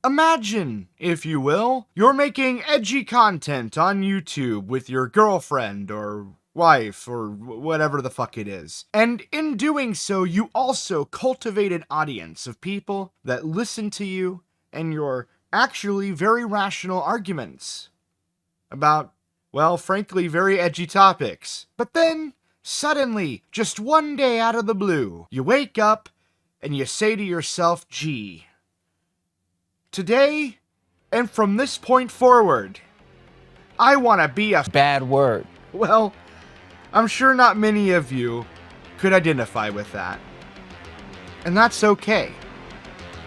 Imagine, if you will, you're making edgy content on YouTube with your girlfriend or wife or whatever the fuck it is. And in doing so, you also cultivate an audience of people that listen to you and your actually very rational arguments about, well, frankly, very edgy topics. But then, suddenly, just one day out of the blue, you wake up and you say to yourself, gee, today, and from this point forward, I want to be a bad word. Well, I'm sure not many of you could identify with that. And that's okay.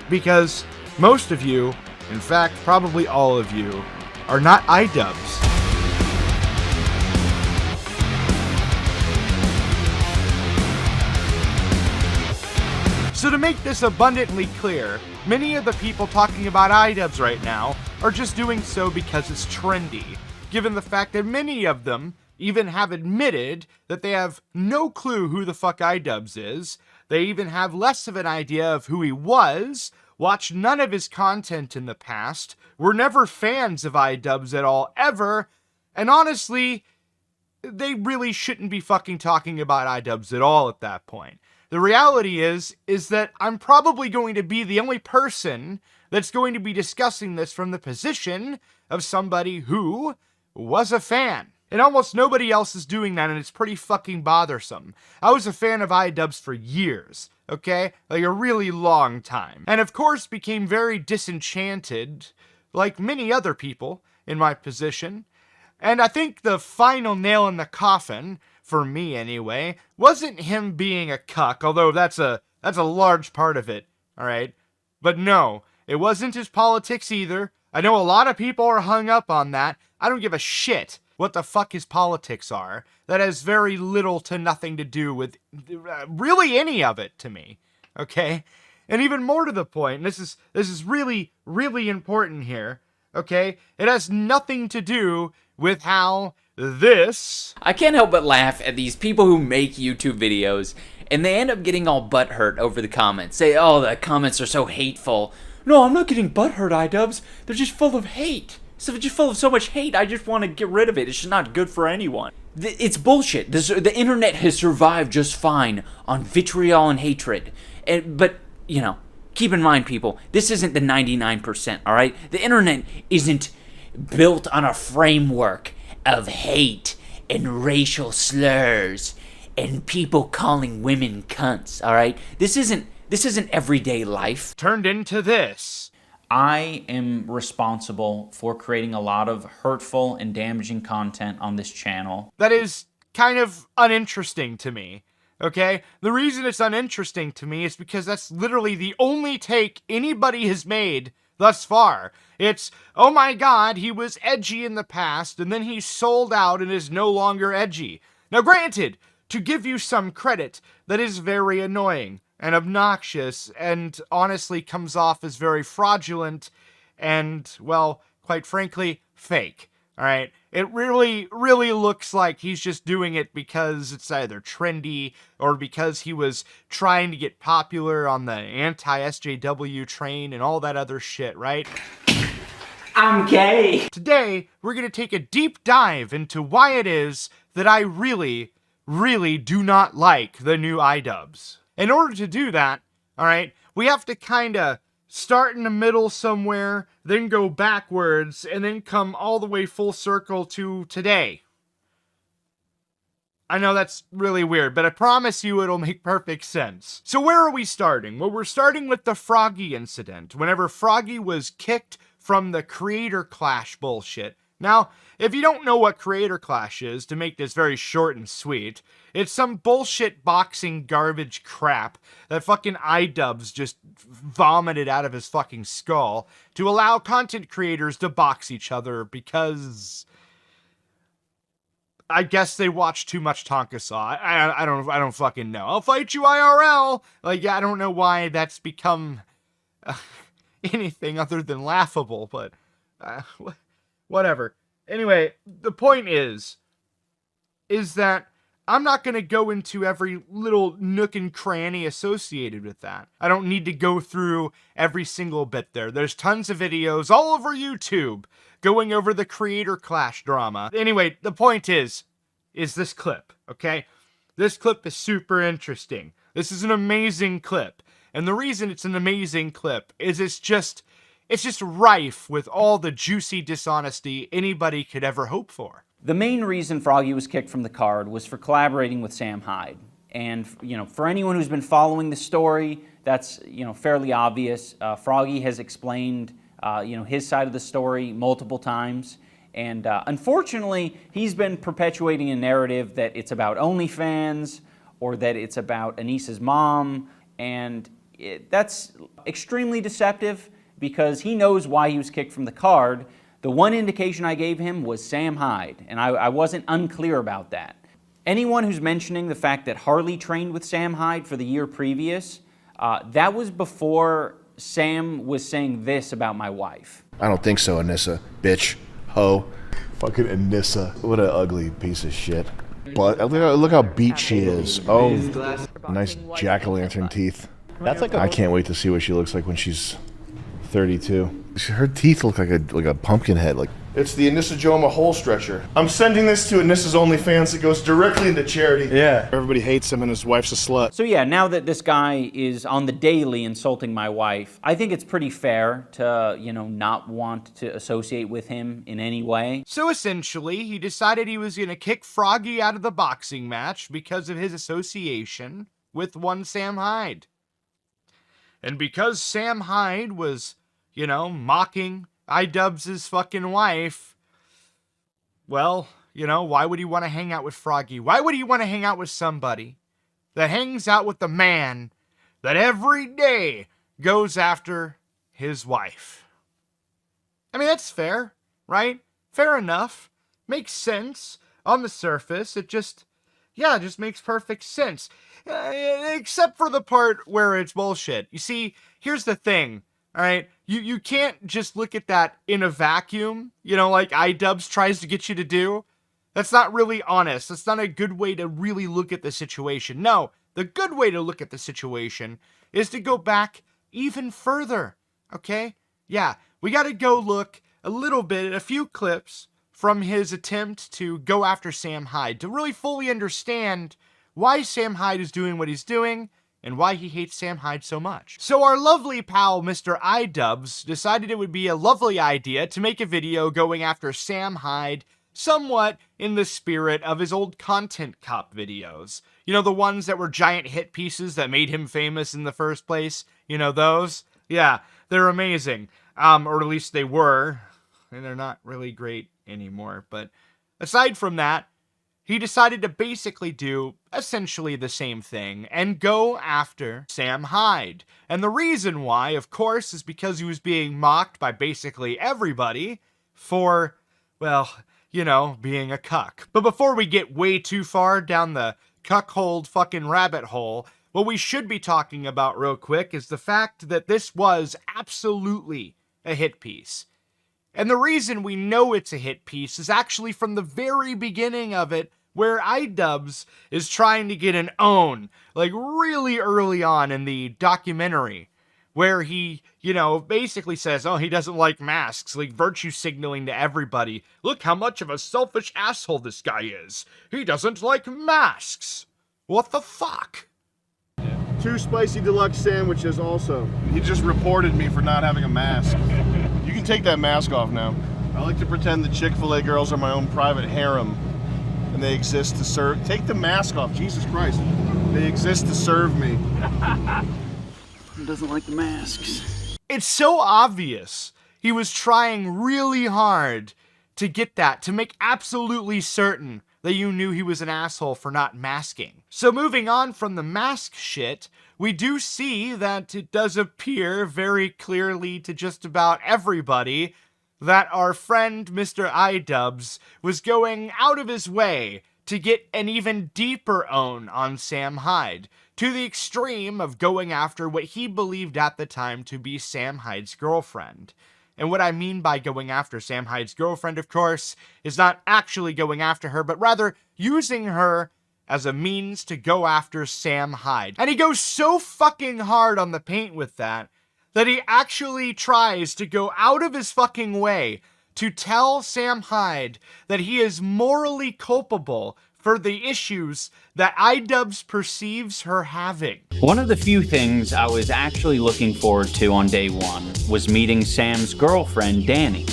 Because most of you, in fact, probably all of you, are not iDubbbz. So to make this abundantly clear, many of the people talking about iDubbbz right now are just doing so because it's trendy, given the fact that many of them even have admitted that they have no clue who the fuck iDubbbz is. They even have less of an idea of who he was, watched none of his content in the past, were never fans of iDubbbz at all, ever, and honestly, they really shouldn't be fucking talking about iDubbbz at all at that point. The reality is that I'm probably going to be the only person that's going to be discussing this from the position of somebody who was a fan. And almost nobody else is doing that, and it's pretty fucking bothersome. I was a fan of iDubbbz for years, okay? Like a really long time. And of course became very disenchanted, like many other people in my position. And I think the final nail in the coffin, for me anyway, wasn't him being a cuck, although that's a large part of it, alright? But no, it wasn't his politics either. I know a lot of people are hung up on that. I don't give a shit what the fuck his politics are. That has very little to nothing to do with really any of it to me, okay? And even more to the point, and this is really, really important here, okay? It has nothing to do with how this... I can't help but laugh at these people who make YouTube videos and they end up getting all butthurt over the comments. Say, oh, the comments are so hateful. No, I'm not getting butthurt, iDubbbz. They're just full of hate. So they're just full of so much hate, I just want to get rid of it. It's just not good for anyone. It's bullshit. The internet has survived just fine on vitriol and hatred. But, you know, keep in mind, people, this isn't the 99%, all right? The internet isn't built on a framework of hate and racial slurs and people calling women cunts, all right? This isn't everyday life. Turned into this. I am responsible for creating a lot of hurtful and damaging content on this channel. That is kind of uninteresting to me, okay? The reason it's uninteresting to me is because that's literally the only take anybody has made thus far. It's, oh my god, he was edgy in the past, and then he sold out and is no longer edgy. Now granted, to give you some credit, that is very annoying and obnoxious, and honestly comes off as very fraudulent and, well, quite frankly, fake. Alright? It really, really looks like he's just doing it because it's either trendy or because he was trying to get popular on the anti-SJW train and all that other shit, right? I'm gay! Today, we're gonna take a deep dive into why it is that I really, really do not like the new iDubbbz. In order to do that, alright, we have to kinda start in the middle somewhere, then go backwards, and then come all the way full circle to today. I know that's really weird, but I promise you it'll make perfect sense. So where are we starting? Well, we're starting with the Froggy incident, whenever Froggy was kicked from the Creator Clash bullshit. Now, if you don't know what Creator Clash is, to make this very short and sweet, it's some bullshit boxing garbage crap that fucking iDubbbz just vomited out of his fucking skull to allow content creators to box each other because I guess they watch too much Tonka Saw. I don't fucking know. I'll fight you IRL! Like, I don't know why that's become anything other than laughable, but whatever. Anyway, the point is that I'm not going to go into every little nook and cranny associated with that. I don't need to go through every single bit there. There's tons of videos all over YouTube going over the creator clash drama. Anyway, the point is this clip, okay? This clip is super interesting. This is an amazing clip. And the reason it's an amazing clip is it's just rife with all the juicy dishonesty anybody could ever hope for. The main reason Froggy was kicked from the card was for collaborating with Sam Hyde. And, for anyone who's been following the story, that's, fairly obvious. Froggy has explained, his side of the story multiple times. And unfortunately, he's been perpetuating a narrative that it's about OnlyFans or that it's about Anisa's mom. And that's extremely deceptive because he knows why he was kicked from the card. The one indication I gave him was Sam Hyde, and I wasn't unclear about that. Anyone who's mentioning the fact that Harley trained with Sam Hyde for the year previous, that was before Sam was saying this about my wife. I don't think so, Anisa. Bitch. Ho. Fucking Anisa. What an ugly piece of shit. But look how beat she is. Oh, nice jack-o'-lantern teeth. That's like I can't wait to see what she looks like when she's 32. Her teeth look like a pumpkin head. It's the Anisa Joma hole stretcher. I'm sending this to Anisa's OnlyFans. It goes directly into charity. Yeah. Everybody hates him and his wife's a slut. So yeah, now that this guy is on the daily insulting my wife, I think it's pretty fair to, not want to associate with him in any way. So essentially, he decided he was going to kick Froggy out of the boxing match because of his association with one Sam Hyde. And because Sam Hyde was, mocking iDubbbz's fucking wife, well, why would he want to hang out with Froggy? Why would he want to hang out with somebody that hangs out with the man that every day goes after his wife? I mean, that's fair, right? Fair enough. Makes sense on the surface. It just makes perfect sense. Except for the part where it's bullshit. You see, here's the thing, all right? You can't just look at that in a vacuum, like iDubbbz tries to get you to do. That's not really honest. That's not a good way to really look at the situation. No, the good way to look at the situation is to go back even further, okay? Yeah, we got to go look a little bit at a few clips from his attempt to go after Sam Hyde to really fully understand why Sam Hyde is doing what he's doing and why he hates Sam Hyde so much. So our lovely pal, Mr. iDubbbz, decided it would be a lovely idea to make a video going after Sam Hyde somewhat in the spirit of his old Content Cop videos. The ones that were giant hit pieces that made him famous in the first place? Those? Yeah, they're amazing. Or at least they were. And they're not really great anymore. But aside from that, he decided to basically do essentially the same thing and go after Sam Hyde. And the reason why, of course, is because he was being mocked by basically everybody for, well, being a cuck. But before we get way too far down the cuckold fucking rabbit hole, what we should be talking about real quick is the fact that this was absolutely a hit piece. And the reason we know it's a hit piece is actually from the very beginning of it, where iDubbbz is trying to get an own, really early on in the documentary, where he, basically says, he doesn't like masks, virtue signaling to everybody. Look how much of a selfish asshole this guy is. He doesn't like masks. What the fuck? 2 spicy deluxe sandwiches also. He just reported me for not having a mask. You can take that mask off now. I like to pretend the Chick-fil-A girls are my own private harem. And they exist to serve. Take the mask off, Jesus Christ. They exist to serve me. He doesn't like the masks. It's so obvious. He was trying really hard to get that, to make absolutely certain that you knew he was an asshole for not masking. So moving on from the mask shit, we do see that it does appear very clearly to just about everybody that our friend Mr. iDubbbz was going out of his way to get an even deeper own on Sam Hyde, to the extreme of going after what he believed at the time to be Sam Hyde's girlfriend. And what I mean by going after Sam Hyde's girlfriend, of course, is not actually going after her, but rather using her as a means to go after Sam Hyde. And he goes so fucking hard on the paint with that he actually tries to go out of his fucking way to tell Sam Hyde that he is morally culpable for the issues that iDubbbz perceives her having. One of the few things I was actually looking forward to on day one was meeting Sam's girlfriend, Danny.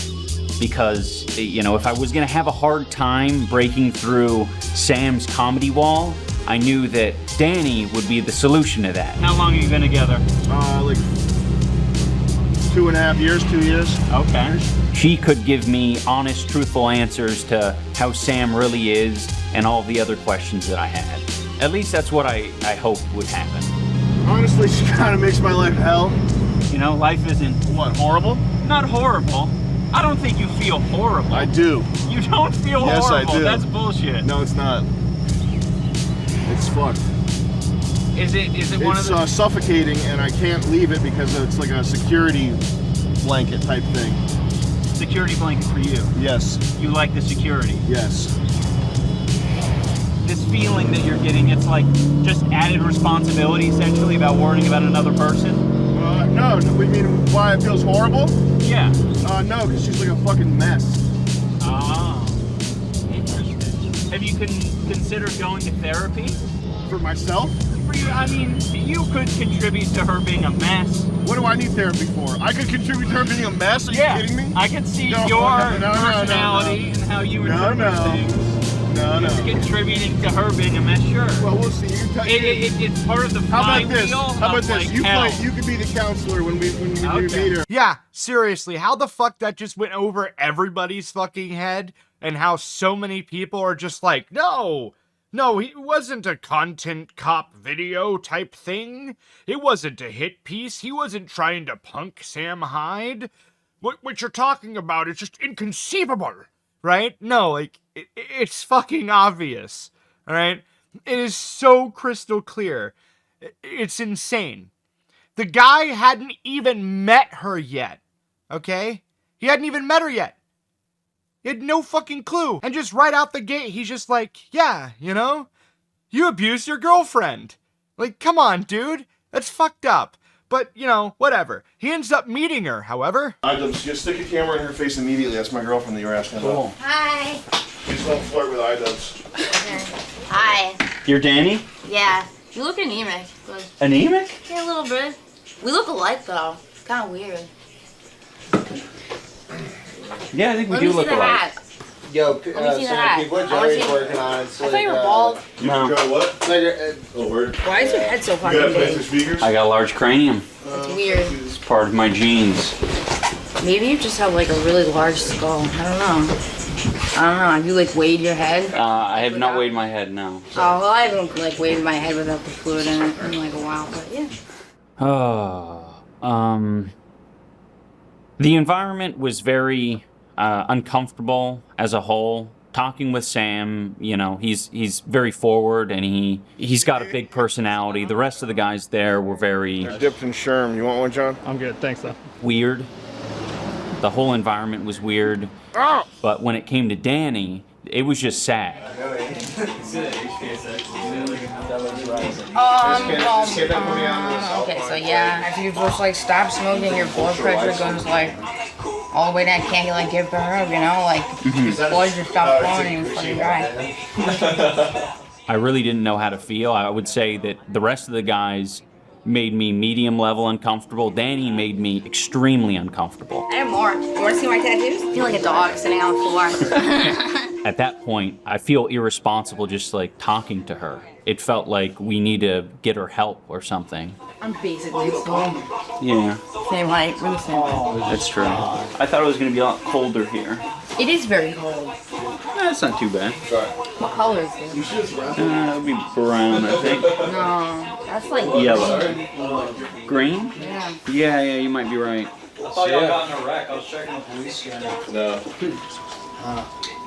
Because, you know, if I was gonna have a hard time breaking through Sam's comedy wall, I knew that Danny would be the solution to that. How long have you been together? Like 2.5 years, 2 years. Okay. She could give me honest, truthful answers to how Sam really is and all the other questions that I had. At least that's what I hoped would happen. Honestly, she kind of makes my life hell. You know, life isn't... What, horrible? Not horrible. I don't think you feel horrible. I do. You don't feel yes, horrible. I do. That's bullshit. No, it's not. It's fucked. Is it one of the... It's suffocating, and I can't leave it because it's like a security blanket type thing. Security blanket for you? Yes. You like the security? Yes. This feeling that you're getting, it's like just added responsibility, essentially, about worrying about another person? No, we mean why it feels horrible? Yeah. No, because she's like a fucking mess. Oh. Interesting. Have you considered going to therapy? For myself? For you, I mean, you could contribute to her being a mess. What do I need therapy for? I could contribute to her being a mess? Are you kidding me? I can see No, your no, personality and how you interpret things. No. Contributing to her being a mess, sure. Well, we'll see. It's part of the How about this? flywheel How about of, this? like, You hell. you could be the counselor when we meet her. Yeah, seriously, how the fuck that just went over everybody's fucking head, and how so many people are just like, no, he wasn't a content cop video type thing. It wasn't a hit piece. He wasn't trying to punk Sam Hyde. What you're talking about is just inconceivable, right? No, like, it's fucking obvious, all right? It is so crystal clear. It's insane. The guy hadn't even met her yet, okay? He hadn't even met her yet. He had no fucking clue. And just right out the gate, he's just like, yeah, you know? You abused your girlfriend. Like, come on, dude. That's fucked up. But, you know, whatever. He ends up meeting her, however. iDubbbz, just stick a camera in her face immediately. That's my girlfriend that you were asking about. Hi. Please don't flirt with iDubbbz. Hi. You're Danny? Yeah. You look anemic. But Anemic? yeah, a little bit. We look alike though. Kind of weird. Yeah, I think we Let do me see look the alike. hat. Yo, Let me see the hat. Pete, what I wanna Joey's see- working on? It's I thought you were bald. No. Go what? It's like Oh, word. Why is your head so You fucking gotta place the big? speakers? I got a large cranium. It's weird. It's part of my genes. Maybe you just have like a really large skull. I don't know. Have you like weighed your head? I have not weighed my head, no. Oh, well, I haven't like weighed my head without the fluid in it in like a while, but yeah. The environment was very uncomfortable as a whole. Talking with Sam, you know, he's very forward and he's got a big personality. The rest of the guys there were very Dipped in Sherm. You want one, John? I'm good, thanks though. weird. The whole environment was weird. But when it came to Danny, it was just sad. Okay, so yeah, if you just like stop smoking, your blood pressure goes like all the way down. Can't you like give to her, you know, like blood just stop flowing and you fucking die. I really didn't know how to feel. I would say that the rest of the guys made me medium level uncomfortable. Danny made me extremely uncomfortable. I have more. You want to see my tattoos? I feel like a dog sitting on the floor. At that point, I feel irresponsible just like talking to her. It felt like we need to get her help or something. I'm basically small. Yeah, Same height. We're the same height. that's true. I thought it was going to be a lot colder here. It is very cold. That's not too bad. What color is it? It'll be brown, I think. No, that's like Yellow. Green? Yeah. Yeah, you might be right. Oh, y'all got in a wreck. I was checking the police scanner. No.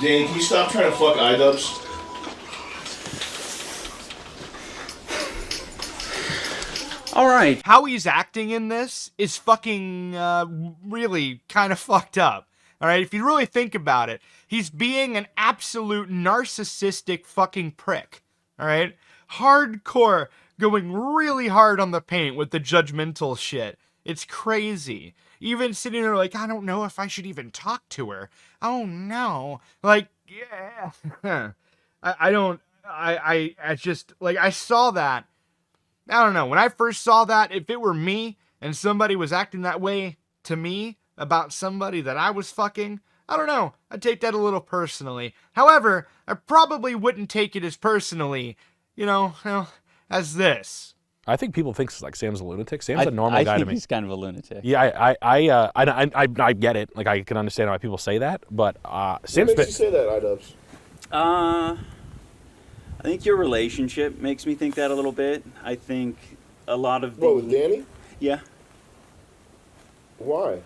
Danny, can you stop trying to fuck iDubbbz? All right. How he's acting in this is fucking really kind of fucked up. All right, if you really think about it, he's being an absolute narcissistic fucking prick. All right? Hardcore, going really hard on the paint with the judgmental shit. It's crazy. Even sitting there like, I don't know if I should even talk to her. Oh no. Like, yeah. I just, like, I saw that. I don't know. When I first saw that, if it were me and somebody was acting that way to me about somebody that I was fucking, I don't know. I'd take that a little personally. However, I probably wouldn't take it as personally, as this. I think people think like Sam's a lunatic. Sam's a normal guy to me. I think he's kind of a lunatic. Yeah, I get it. Like, I can understand why people say that, but Sam's What makes you say that, iDubbbz? I think your relationship makes me think that a little bit. I think a lot of the... What, with Danny? Yeah. Why?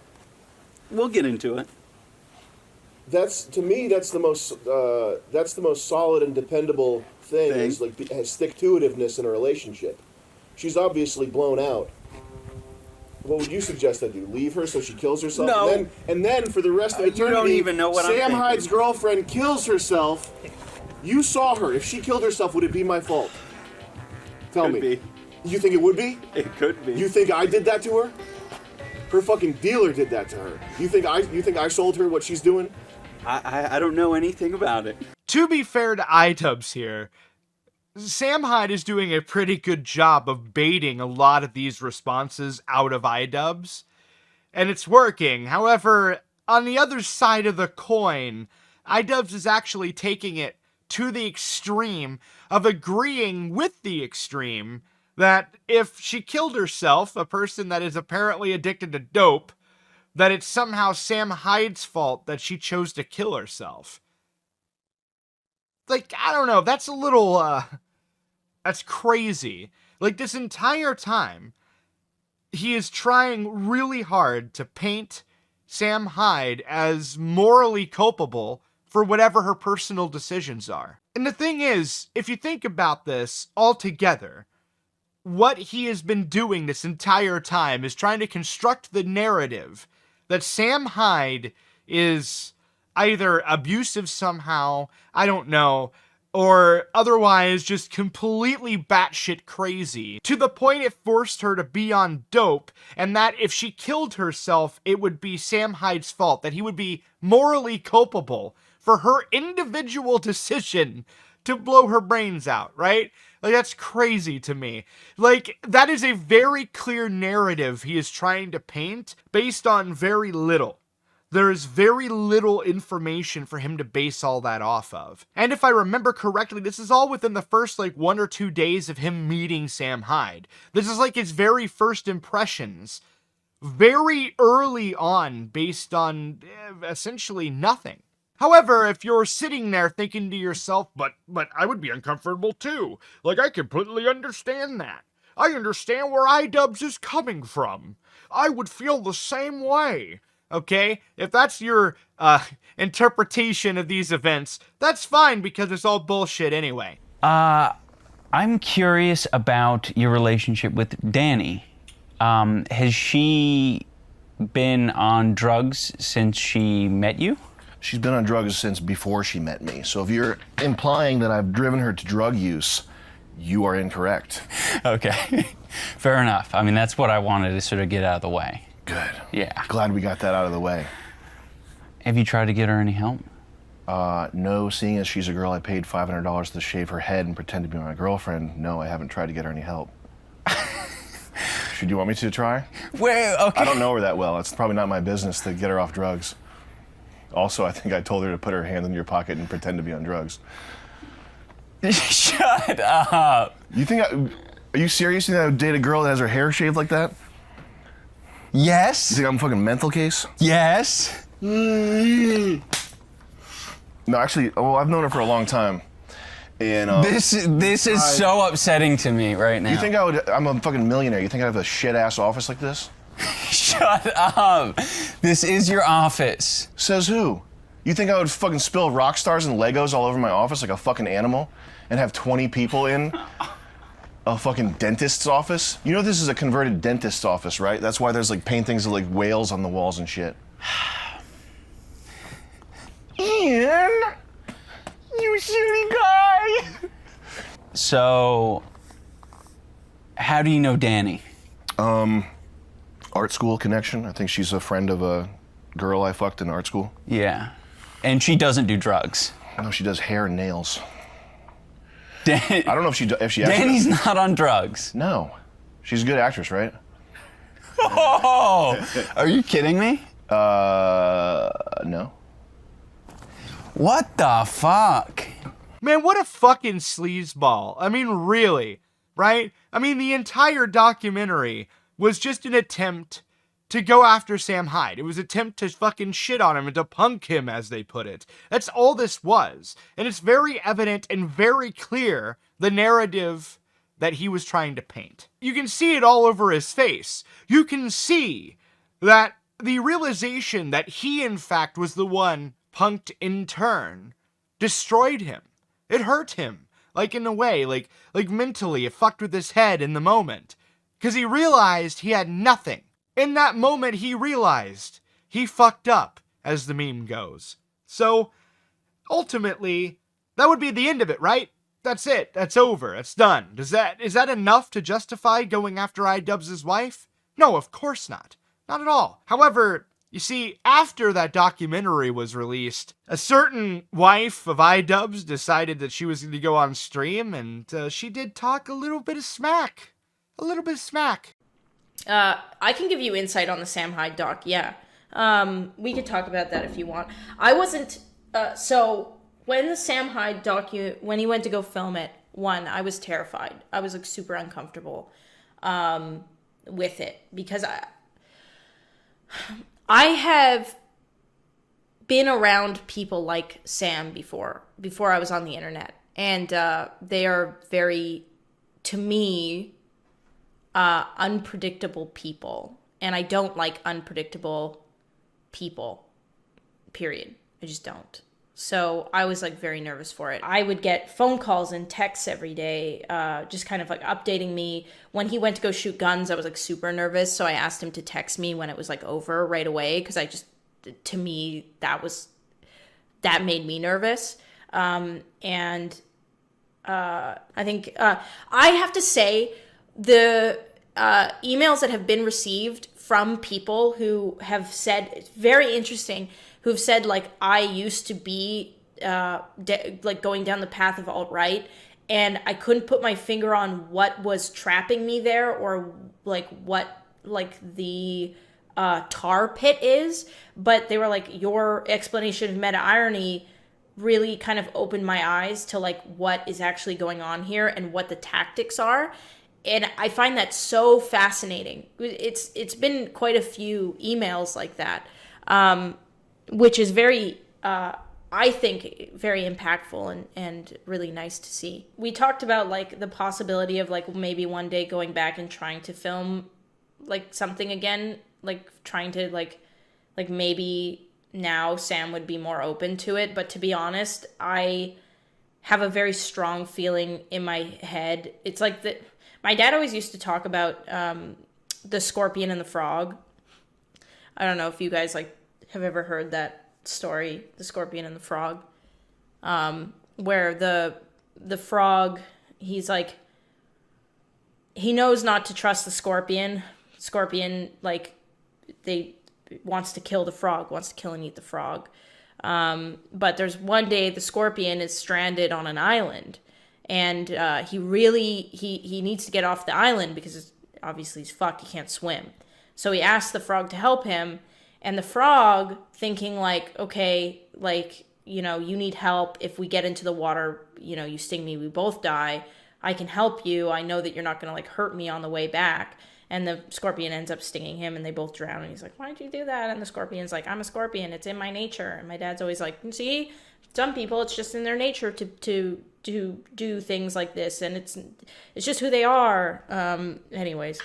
We'll get into it. To me, that's the most solid and dependable thing. Is like has stick-to-itiveness in a relationship. She's obviously blown out. What would you suggest I do? Leave her so she kills herself? No. And then for the rest of eternity, you don't even know what I'm Sam thinking. Hyde's girlfriend kills herself. You saw her. If she killed herself, would it be my fault? Tell me. Be. You think it would be? It could be. You think I did that to her? Her fucking dealer did that to her. You think I sold her what she's doing? I don't know anything about it. To be fair to iDubbbz here, Sam Hyde is doing a pretty good job of baiting a lot of these responses out of iDubbbz, and it's working. However, on the other side of the coin, iDubbbz is actually taking it to the extreme of agreeing with the extreme that if she killed herself, a person that is apparently addicted to dope, that it's somehow Sam Hyde's fault that she chose to kill herself. Like, I don't know, that's a little, that's crazy. Like, this entire time, he is trying really hard to paint Sam Hyde as morally culpable for whatever her personal decisions are. And the thing is, if you think about this altogether, what he has been doing this entire time is trying to construct the narrative that Sam Hyde is either abusive somehow, I don't know, or otherwise just completely batshit crazy, to the point it forced her to be on dope, and that if she killed herself, it would be Sam Hyde's fault, that he would be morally culpable for her individual decision to blow her brains out, right? Like, that's crazy to me. Like, that is a very clear narrative he is trying to paint based on very little. There is very little information for him to base all that off of. And if I remember correctly, this is all within the first, 1 or 2 days of him meeting Sam Hyde. This is his very first impressions. Very early on, based on essentially nothing. However, if you're sitting there thinking to yourself, but I would be uncomfortable too. Like, I completely understand that. I understand where iDubbbz is coming from. I would feel the same way. Okay? If that's your interpretation of these events, that's fine because it's all bullshit anyway. I'm curious about your relationship with Danny. Has she been on drugs since she met you? She's been on drugs since before she met me. So if you're implying that I've driven her to drug use, you are incorrect. Okay, fair enough. I mean, that's what I wanted to sort of get out of the way. Good. Yeah. Glad we got that out of the way. Have you tried to get her any help? No, seeing as she's a girl I paid $500 to shave her head and pretend to be my girlfriend, no, I haven't tried to get her any help. Should you want me to try? Well, okay. I don't know her that well. It's probably not my business to get her off drugs. Also, I think I told her to put her hand in your pocket and pretend to be on drugs. Shut up. Are you serious? You think I would date a girl that has her hair shaved like that? Yes. You think I'm a fucking mental case? Yes. No, actually, I've known her for a long time. And This is so upsetting to me right now. You think I'm a fucking millionaire. You think I have a shit-ass office like this? Shut up. This is your office. Says who? You think I would fucking spill rock stars and Legos all over my office like a fucking animal and have 20 people in a fucking dentist's office? You know this is a converted dentist's office, right? That's why there's paintings of whales on the walls and shit. Ian, you shitty guy. So, how do you know Danny? Art school connection. I think she's a friend of a girl I fucked in art school. Yeah. And she doesn't do drugs. No, she does hair and nails. Dan- I don't know if she actually Danny's does. not on drugs. No. She's a good actress, right? Oh, are you kidding me? No. What the fuck? Man, what a fucking sleazeball. I mean, really, right? I mean, the entire documentary was just an attempt to go after Sam Hyde. It was an attempt to fucking shit on him and to punk him, as they put it. That's all this was. And it's very evident and very clear, the narrative that he was trying to paint. You can see it all over his face. You can see that the realization that he, in fact, was the one punked in turn destroyed him. It hurt him. Like, in a way, like mentally, it fucked with his head in the moment. Because he realized he had nothing. In that moment, he realized he fucked up, as the meme goes. So, ultimately, that would be the end of it, right? That's it. That's over. That's done. Is that enough to justify going after iDubbbz' wife? No, of course not. Not at all. However, you see, after that documentary was released, a certain wife of iDubbbz decided that she was going to go on stream, and she did talk a little bit of smack. A little bit of smack. I can give you insight on the Sam Hyde doc, yeah. We could talk about that if you want. I wasn't, so when the Sam Hyde when he went to go film it, I was terrified. I was like super uncomfortable with it because I have been around people like Sam before I was on the internet, and they are very, to me, unpredictable people, and I don't like unpredictable people, period. I just don't. So I was like very nervous for it. I would get phone calls and texts every day, just kind of like updating me. When he went to go shoot guns, I was like super nervous, so I asked him to text me when it was like over right away, because to me, that made me nervous. I think I have to say, the emails that have been received from people who have said, it's very interesting, who've said, like, I used to be like going down the path of alt-right, and I couldn't put my finger on what was trapping me there, or like what like the tar pit is, but they were like, your explanation of meta-irony really kind of opened my eyes to like what is actually going on here and what the tactics are. And I find that so fascinating. It's been quite a few emails like that, which is very, I think, very impactful and really nice to see. We talked about like the possibility of like maybe one day going back and trying to film like something again, like trying to like maybe now Sam would be more open to it. But to be honest, I have a very strong feeling in my head. It's like that. My dad always used to talk about the scorpion and the frog. I don't know if you guys like have ever heard that story, the scorpion and the frog, where the frog, he's like, he knows not to trust the scorpion. Scorpion, like, wants to kill the frog, wants to kill and eat the frog. But there's one day the scorpion is stranded on an island. And he needs to get off the island because obviously he's fucked, he can't swim. So he asks the frog to help him, and the frog, thinking like, okay, like, you know, you need help. If we get into the water, you know, you sting me, we both die. I can help you. I know that you're not going to like hurt me on the way back. And the scorpion ends up stinging him, and they both drown. And he's like, why'd you do that? And the scorpion's like, I'm a scorpion. It's in my nature. And my dad's always like, see, some people, it's just in their nature to do things like this, and it's just who they are. Anyways,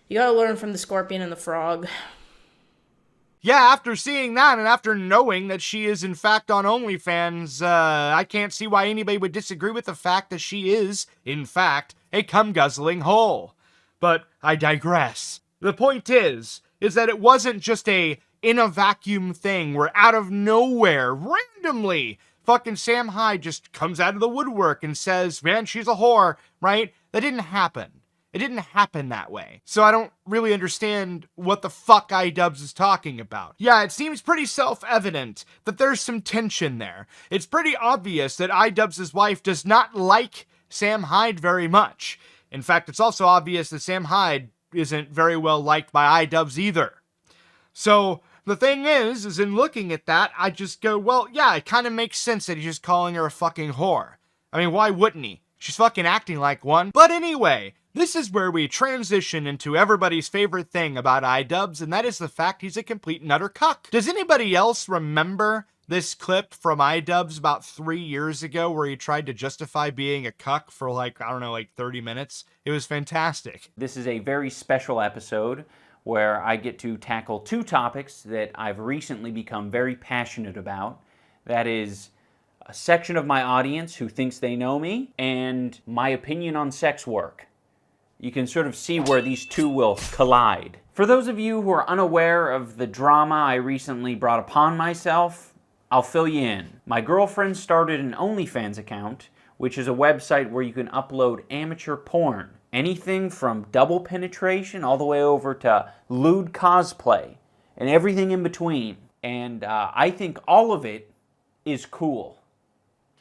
you gotta learn from the scorpion and the frog. Yeah, after seeing that and after knowing that she is in fact on OnlyFans, I can't see why anybody would disagree with the fact that she is, in fact, a cum-guzzling hole. But I digress. The point is that it wasn't just a in a vacuum thing where out of nowhere, randomly, fucking Sam Hyde just comes out of the woodwork and says, man, she's a whore, right? That didn't happen. It didn't happen that way. So I don't really understand what the fuck iDubbbz is talking about. Yeah, it seems pretty self-evident that there's some tension there. It's pretty obvious that iDubbbz's wife does not like Sam Hyde very much. In fact, it's also obvious that Sam Hyde isn't very well liked by iDubbbz either. So the thing is in looking at that, I just go, well, yeah, it kind of makes sense that he's just calling her a fucking whore. I mean, why wouldn't he? She's fucking acting like one. But anyway, this is where we transition into everybody's favorite thing about iDubbbz, and that is the fact he's a complete and utter cuck. Does anybody else remember this clip from iDubbbz about 3 years ago where he tried to justify being a cuck for like, I don't know, like 30 minutes? It was fantastic. This is a very special episode where I get to tackle two topics that I've recently become very passionate about. That is a section of my audience who thinks they know me, and my opinion on sex work. You can sort of see where these two will collide. For those of you who are unaware of the drama I recently brought upon myself, I'll fill you in. My girlfriend started an OnlyFans account, which is a website where you can upload amateur porn. Anything from double penetration all the way over to lewd cosplay and everything in between. And I think all of it is cool.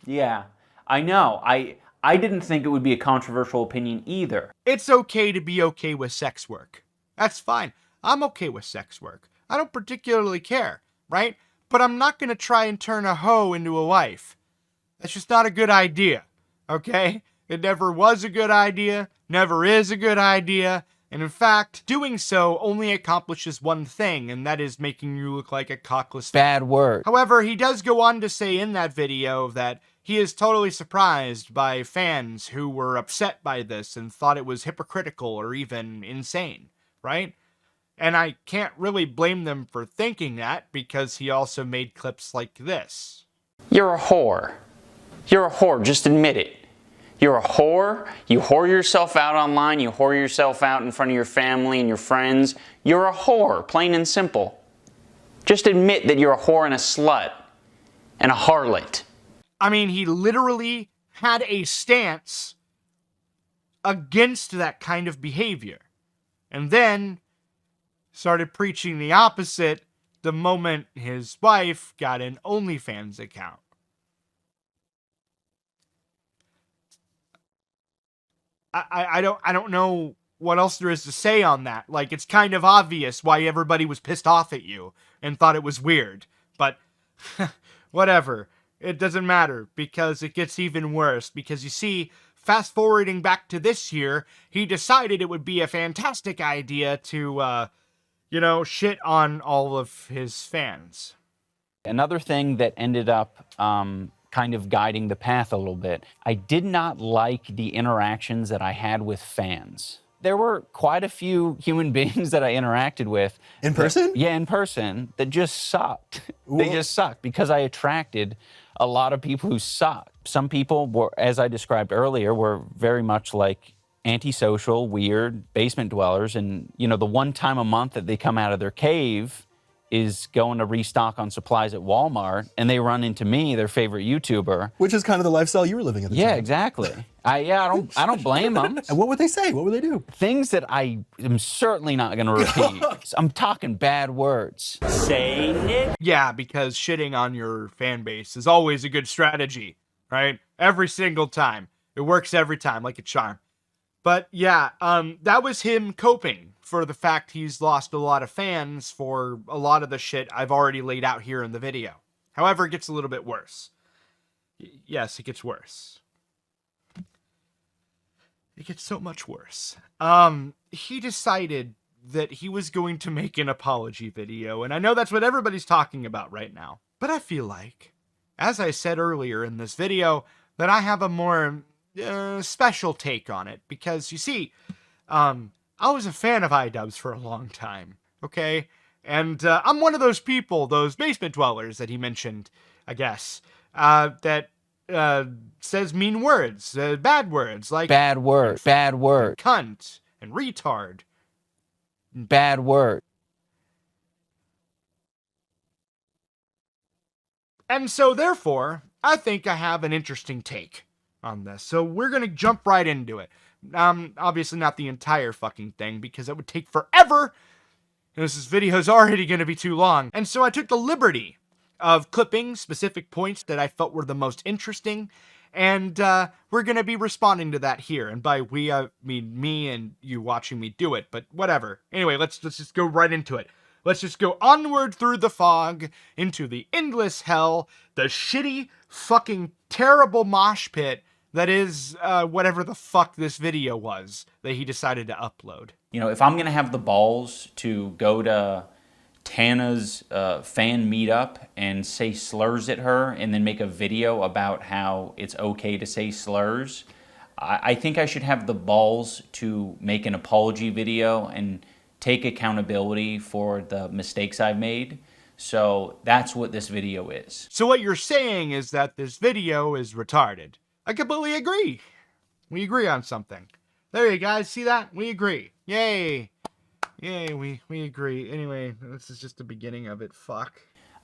Yeah, I know. I didn't think it would be a controversial opinion either. It's okay to be okay with sex work. That's fine. I'm okay with sex work. I don't particularly care, right? But I'm not going to try and turn a hoe into a wife. That's just not a good idea, okay? It never was a good idea, never is a good idea, and in fact, doing so only accomplishes one thing, and that is making you look like a cockless Bad word. However, he does go on to say in that video that he is totally surprised by fans who were upset by this and thought it was hypocritical or even insane, right? And I can't really blame them for thinking that, because he also made clips like this. You're a whore. You're a whore, just admit it. You're a whore, you whore yourself out online, you whore yourself out in front of your family and your friends. You're a whore, plain and simple. Just admit that you're a whore and a slut and a harlot. I mean, he literally had a stance against that kind of behavior. And then started preaching the opposite the moment his wife got an OnlyFans account. I don't know what else there is to say on that. Like, it's kind of obvious why everybody was pissed off at you and thought it was weird. But whatever. It doesn't matter, because it gets even worse. Because you see, fast forwarding back to this year, he decided it would be a fantastic idea to, shit on all of his fans. Another thing that ended up kind of guiding the path a little bit, I did not like the interactions that I had with fans. There were quite a few human beings that I interacted with. In person? Yeah, in person, that just sucked. They just sucked because I attracted a lot of people who sucked. Some people were, as I described earlier, were very much like antisocial, weird basement dwellers. And, the one time a month that they come out of their cave is going to restock on supplies at Walmart, and they run into me, their favorite YouTuber. Which is kind of the lifestyle you were living at the time. Yeah, exactly. I don't blame them. And what would they say? What would they do? Things that I am certainly not going to repeat. I'm talking bad words. Say it. Yeah, because shitting on your fan base is always a good strategy, right? Every single time. It works every time, like a charm. But yeah, that was him coping for the fact he's lost a lot of fans for a lot of the shit I've already laid out here in the video. However, it gets a little bit worse. Yes, it gets worse. It gets so much worse. He decided that he was going to make an apology video, and I know that's what everybody's talking about right now. But I feel like, as I said earlier in this video, that I have a more special take on it, because you see, I was a fan of iDubbbz for a long time, okay? And I'm one of those people, those basement dwellers that he mentioned, I guess, that says mean words, bad words, like bad word, bad word, cunt, and retard. Bad word. And so, therefore, I think I have an interesting take on this. So we're going to jump right into it. Obviously not the entire fucking thing, because it would take forever. This video is already going to be too long. And so I took the liberty of clipping specific points that I felt were the most interesting. And we're going to be responding to that here. And by we, I mean me and you watching me do it. But whatever. Anyway, let's just go right into it. Let's just go onward through the fog, into the endless hell, the shitty, fucking, terrible mosh pit that is whatever the fuck this video was that he decided to upload. You know, if I'm going to have the balls to go to Tana's fan meetup and say slurs at her and then make a video about how it's okay to say slurs, I think I should have the balls to make an apology video and take accountability for the mistakes I've made. So that's what this video is. So what you're saying is that this video is retarded. I completely agree. We agree on something. There you guys, see that? We agree. Yay. Yay, we agree. Anyway, this is just the beginning of it. Fuck.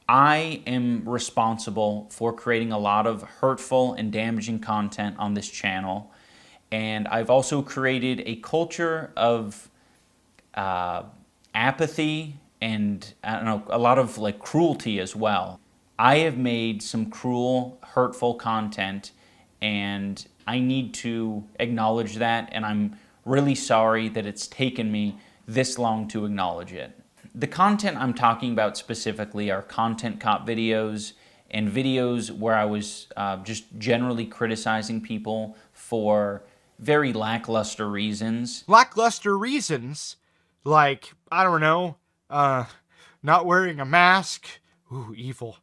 I am responsible for creating a lot of hurtful and damaging content on this channel. And I've also created a culture of apathy and, I don't know, a lot of like cruelty as well. I have made some cruel, hurtful content, and I need to acknowledge that, and I'm really sorry that it's taken me this long to acknowledge it. The content I'm talking about specifically are content cop videos and videos where I was just generally criticizing people for very lackluster reasons. Lackluster reasons? Like, I don't know, not wearing a mask? Ooh, evil.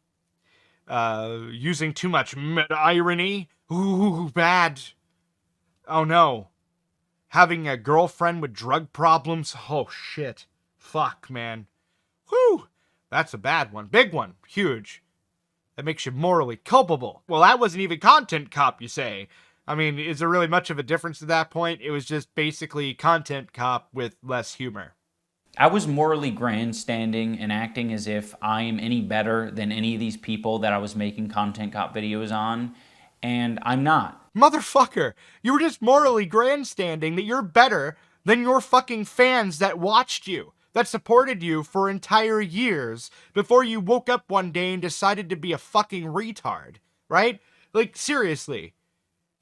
Using too much irony? Ooh, bad. Oh no. Having a girlfriend with drug problems? Oh shit. Fuck, man. Whew. That's a bad one. Big one. Huge. That makes you morally culpable. Well, that wasn't even content cop, you say. I mean, is there really much of a difference at that point? It was just basically content cop with less humor. I was morally grandstanding and acting as if I am any better than any of these people that I was making content cop videos on, and I'm not. Motherfucker, you were just morally grandstanding that you're better than your fucking fans that watched you, that supported you for entire years before you woke up one day and decided to be a fucking retard, right? Like, seriously.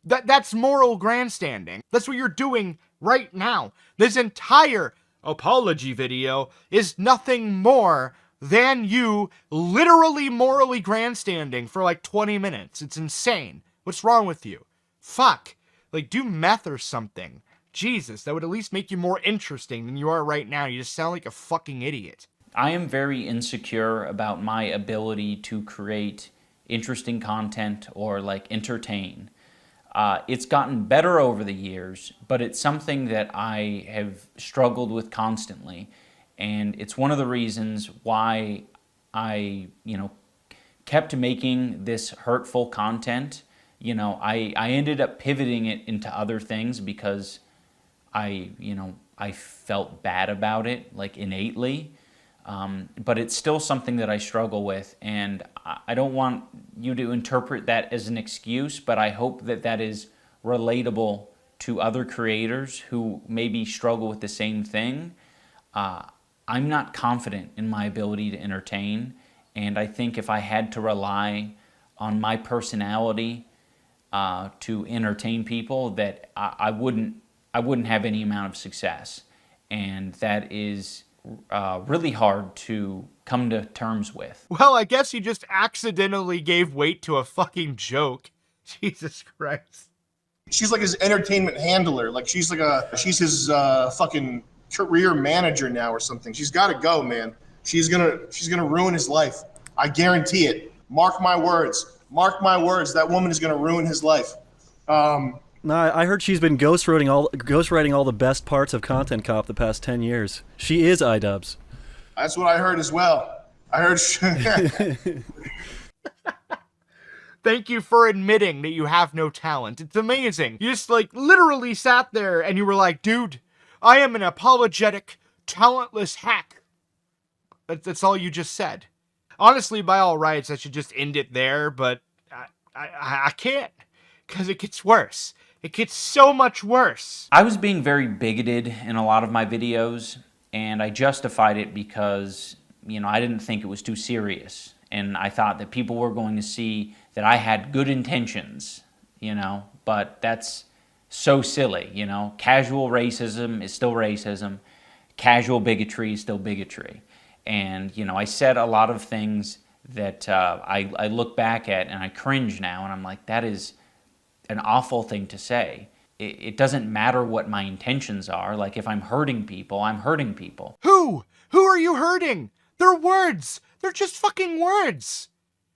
That's moral grandstanding. That's what you're doing right now. This entire apology video is nothing more than you literally morally grandstanding for like 20 minutes. It's insane. What's wrong with you? Fuck. Like, do meth or something. Jesus, that would at least make you more interesting than you are right now. You just sound like a fucking idiot. I am very insecure about my ability to create interesting content or like entertain. It's gotten better over the years, but it's something that I have struggled with constantly. And it's one of the reasons why I, kept making this hurtful content. I ended up pivoting it into other things because I felt bad about it, like innately. But it's still something that I struggle with, and I don't want you to interpret that as an excuse, but I hope that that is relatable to other creators who maybe struggle with the same thing. I'm not confident in my ability to entertain, and I think if I had to rely on my personality to entertain people, that I wouldn't have any amount of success, and that is really hard to come to terms with. Well, I guess you just accidentally gave weight to a fucking joke. Jesus Christ. She's like his entertainment handler. Like she's his fucking career manager now or something. She's got to go, man. She's gonna ruin his life. I guarantee it. Mark my words. Mark my words. That woman is gonna ruin his life. No, I heard she's been ghostwriting all the best parts of Content Cop the past 10 years. She is iDubbbz. That's what I heard as well. I heard. Thank you for admitting that you have no talent. It's amazing. You just literally sat there and you were like, dude, I am an apologetic, talentless hack. That's all you just said. Honestly, by all rights, I should just end it there, but I can't, because it gets worse. It gets so much worse. I was being very bigoted in a lot of my videos, and I justified it because, you know, I didn't think it was too serious. And I thought that people were going to see that I had good intentions, you know, but that's so silly, you know. Casual racism is still racism. Casual bigotry is still bigotry. And, you know, I said a lot of things that I look back at and I cringe now, and I'm like, that is an awful thing to say. It doesn't matter what my intentions are. Like, if I'm hurting people, I'm hurting people. Who? Who are you hurting? They're words. They're just fucking words.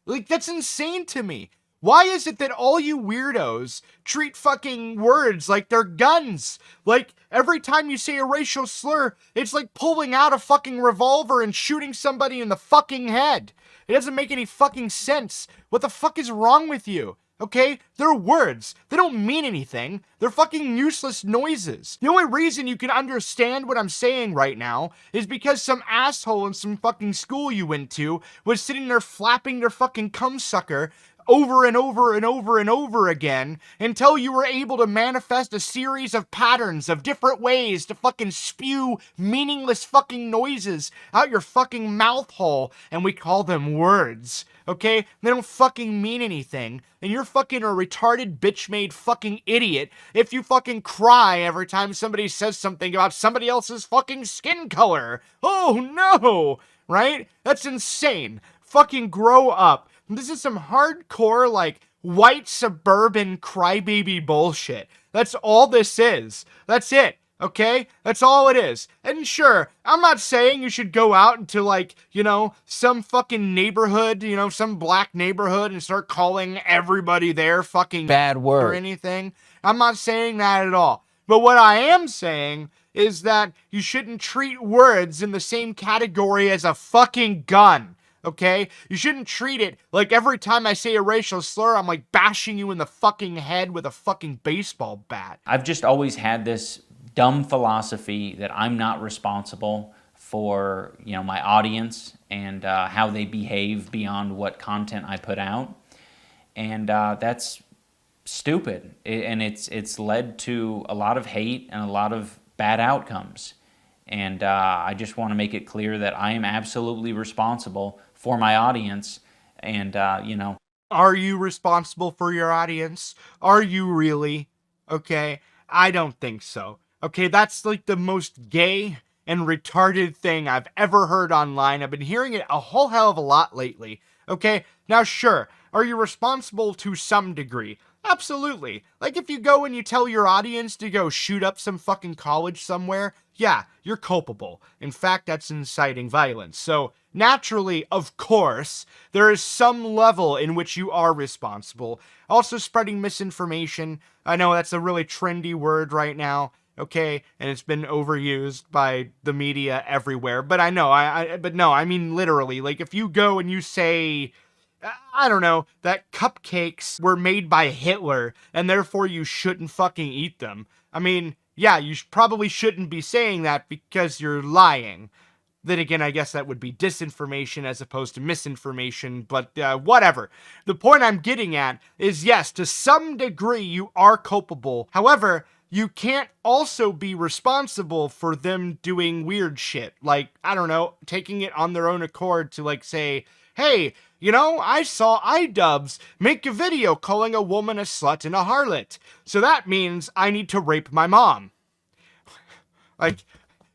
Like, that's insane to me. Why is it that all you weirdos treat fucking words like they're guns? Like, every time you say a racial slur, it's like pulling out a fucking revolver and shooting somebody in the fucking head. It doesn't make any fucking sense. What the fuck is wrong with you? Okay? They're words. They don't mean anything. They're fucking useless noises. The only reason you can understand what I'm saying right now is because some asshole in some fucking school you went to was sitting there flapping their fucking cum sucker over and over and over and over again until you were able to manifest a series of patterns of different ways to fucking spew meaningless fucking noises out your fucking mouth hole, and we call them words. Okay? They don't fucking mean anything. And you're fucking a retarded bitch-made fucking idiot if you fucking cry every time somebody says something about somebody else's fucking skin color. Oh no! Right? That's insane. Fucking grow up. This is some hardcore, like, white suburban crybaby bullshit. That's all this is. That's it. Okay? That's all it is. And sure, I'm not saying you should go out into, like, you know, some fucking neighborhood, you know, some black neighborhood and start calling everybody there fucking Bad word. or anything. I'm not saying that at all. But what I am saying is that you shouldn't treat words in the same category as a fucking gun. Okay? You shouldn't treat it like every time I say a racial slur, I'm like bashing you in the fucking head with a fucking baseball bat. I've just always had this dumb philosophy that I'm not responsible for, you know, my audience and how they behave beyond what content I put out. And that's stupid. And it's led to a lot of hate and a lot of bad outcomes. And I just want to make it clear that I am absolutely responsible for my audience, and, you know. Are you responsible for your audience? Are you really? Okay, I don't think so. Okay, that's like the most gay and retarded thing I've ever heard online. I've been hearing it a whole hell of a lot lately. Okay, now sure, are you responsible to some degree? Absolutely. Like, if you go and you tell your audience to go shoot up some fucking college somewhere, yeah, you're culpable. In fact, that's inciting violence. So, naturally, of course, there is some level in which you are responsible. Also, spreading misinformation. I know that's a really trendy word right now, okay? And it's been overused by the media everywhere. But I know, but no, I mean literally. Like, if you go and you say, I don't know, that cupcakes were made by Hitler, and therefore you shouldn't fucking eat them. I mean, yeah, you probably shouldn't be saying that because you're lying. Then again, I guess that would be disinformation as opposed to misinformation, but whatever. The point I'm getting at is, yes, to some degree you are culpable. However, you can't also be responsible for them doing weird shit. Like, I don't know, taking it on their own accord to, like, say, hey, you know, I saw iDubbbz make a video calling a woman a slut and a harlot, so that means I need to rape my mom. Like,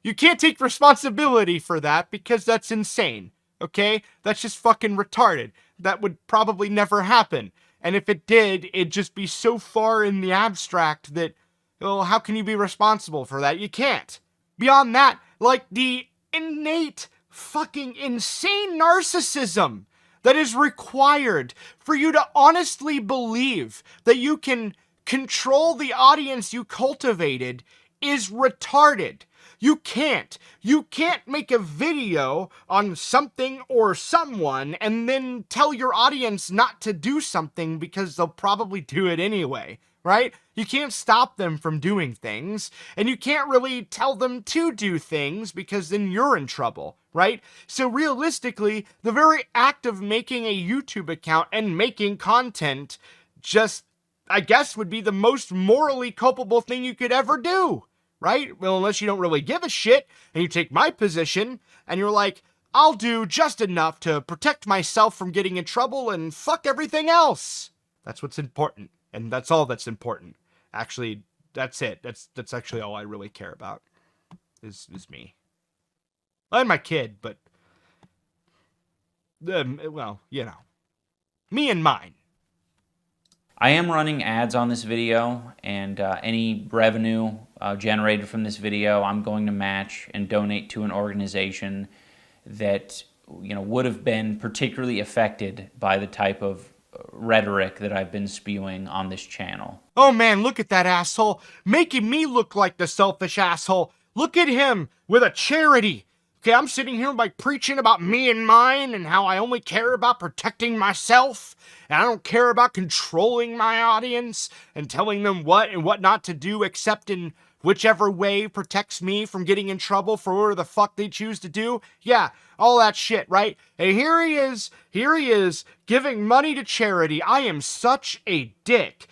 you can't take responsibility for that because that's insane, okay? That's just fucking retarded. That would probably never happen. And if it did, it'd just be so far in the abstract that, well, how can you be responsible for that? You can't. Beyond that, like, the innate fucking insane narcissism that is required for you to honestly believe that you can control the audience you cultivated is retarded. You can't. You can't make a video on something or someone and then tell your audience not to do something because they'll probably do it anyway, right? You can't stop them from doing things, and you can't really tell them to do things because then you're in trouble, right? So realistically, the very act of making a YouTube account and making content just, I guess, would be the most morally culpable thing you could ever do, right? Well, unless you don't really give a shit and you take my position and you're like, I'll do just enough to protect myself from getting in trouble and fuck everything else. That's what's important. And that's all that's important. Actually, that's it. That's actually all I really care about is me. And my kid, but well, you know, me and mine. I am running ads on this video, and any revenue generated from this video, I'm going to match and donate to an organization that, you know, would have been particularly affected by the type of rhetoric that I've been spewing on this channel. Oh man, look at that asshole, making me look like the selfish asshole. Look at him with a charity. Okay, I'm sitting here like preaching about me and mine and how I only care about protecting myself and I don't care about controlling my audience and telling them what and what not to do except in whichever way protects me from getting in trouble for whatever the fuck they choose to do. Yeah, all that shit, right? And here he is giving money to charity. I am such a dick.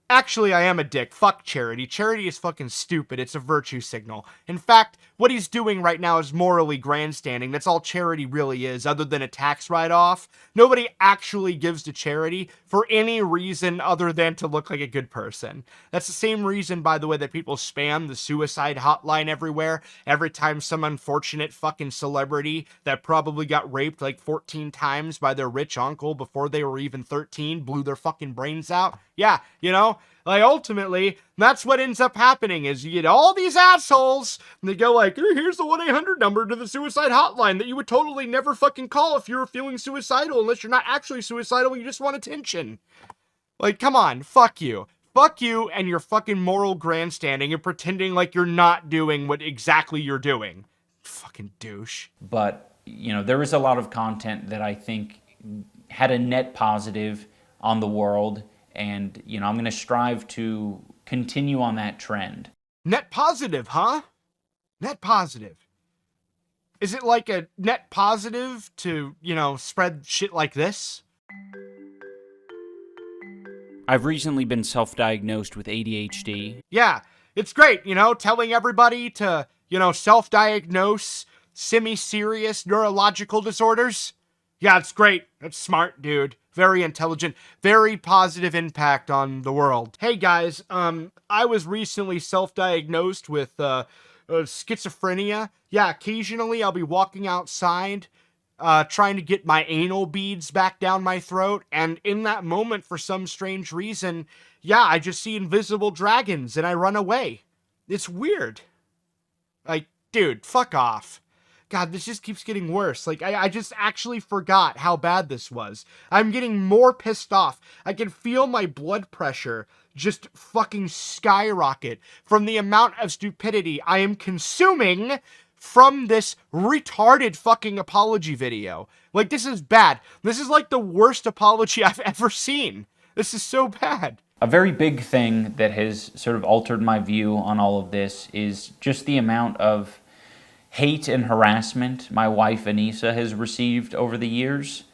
Actually, I am a dick. Fuck charity. Charity is fucking stupid. It's a virtue signal. In fact, what he's doing right now is morally grandstanding. That's all charity really is, other than a tax write-off. Nobody actually gives to charity for any reason other than to look like a good person. That's the same reason, by the way, that people spam the suicide hotline everywhere. Every time some unfortunate fucking celebrity that probably got raped like 14 times by their rich uncle before they were even 13 blew their fucking brains out. Yeah, you know? Like, ultimately, that's what ends up happening is you get all these assholes, and they go like, here's the 1-800 number to the suicide hotline that you would totally never fucking call if you were feeling suicidal, unless you're not actually suicidal and you just want attention. Like, come on, fuck you. Fuck you and your fucking moral grandstanding and pretending like you're not doing what exactly you're doing. Fucking douche. But, you know, there is a lot of content that I think had a net positive on the world. And, you know, I'm going to strive to continue on that trend. Net positive, huh? Net positive. Is it like a net positive to, you know, spread shit like this? I've recently been self-diagnosed with ADHD. Yeah, it's great, you know, telling everybody to, you know, self-diagnose semi-serious neurological disorders. Yeah, it's great. That's smart, dude. Very intelligent, very positive impact on the world. Hey guys, I was recently self-diagnosed with schizophrenia. Yeah, occasionally I'll be walking outside trying to get my anal beads back down my throat, and in that moment, for some strange reason, yeah, I just see invisible dragons and I run away. It's weird. Like, dude, fuck off. God, this just keeps getting worse. Like, I just actually forgot how bad this was. I'm getting more pissed off. I can feel my blood pressure just fucking skyrocket from the amount of stupidity I am consuming from this retarded fucking apology video. Like, this is bad. This is like the worst apology I've ever seen. This is so bad. A very big thing that has sort of altered my view on all of this is just the amount of hate and harassment my wife Anisa has received over the years.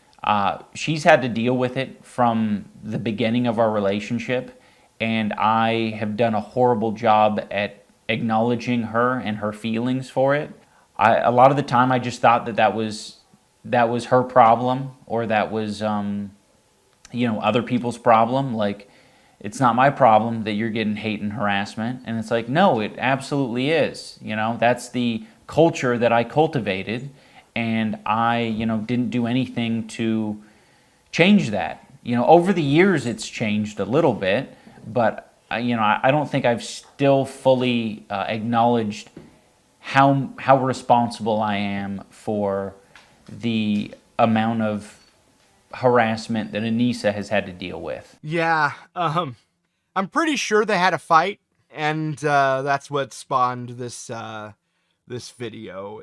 She's had to deal with it from the beginning of our relationship, and I have done a horrible job at acknowledging her and her feelings for it. A lot of the time I just thought that was her problem, or that was you know, other people's problem. Like, it's not my problem that you're getting hate and harassment. And it's like, no, it absolutely is. You know, that's the culture that I cultivated, and I, you know, didn't do anything to change that. You know, over the years it's changed a little bit, but you know, I don't think I've still fully acknowledged how responsible I am for the amount of harassment that Anisa has had to deal with. Yeah, I'm pretty sure they had a fight, and that's what spawned this this video.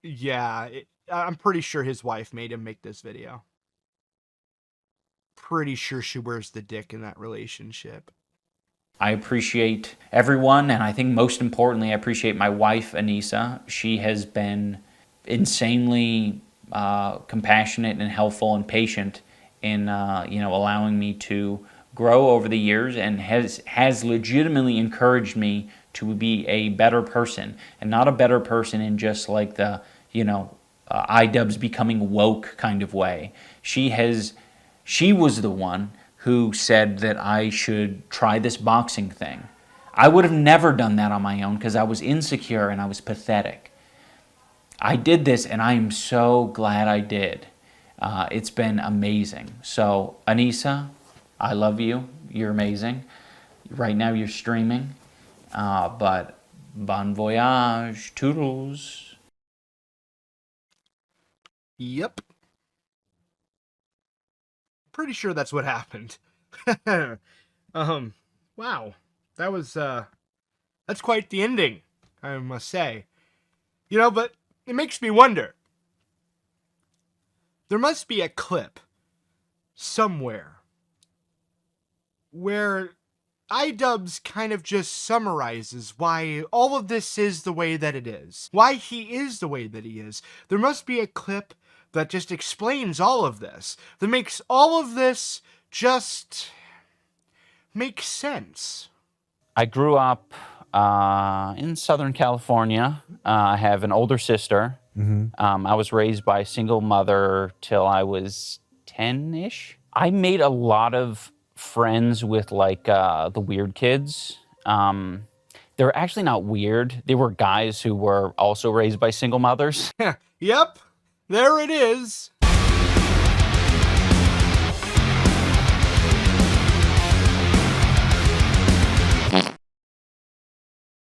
Yeah, I'm pretty sure his wife made him make this video. pretty sure she wears the dick in that relationship. I appreciate everyone, and I think most importantly, I appreciate my wife, Anisa. She has been insanely compassionate and helpful and patient in allowing me to grow over the years, and has legitimately encouraged me to be a better person, and not a better person in just like the iDubbbz becoming woke kind of way. She was the one who said that I should try this boxing thing. I would have never done that on my own because I was insecure and I was pathetic. I did this, and I am so glad I did. It's been amazing. So, Anisa, I love you. You're amazing. Right now you're streaming. But bon voyage. Toodles. Yep. Pretty sure that's what happened. Wow. That was, that's quite the ending, I must say. But it makes me wonder. There must be a clip somewhere where iDubbbz kind of just summarizes why all of this is the way that it is. Why he is the way that he is. There must be a clip that just explains all of this. That makes all of this just make sense. I grew up in Southern California. I have an older sister. I was raised by a single mother till I was 10-ish. I made a lot of friends with the weird kids. They're actually not weird. They were guys who were also raised by single mothers. Yep, there it is.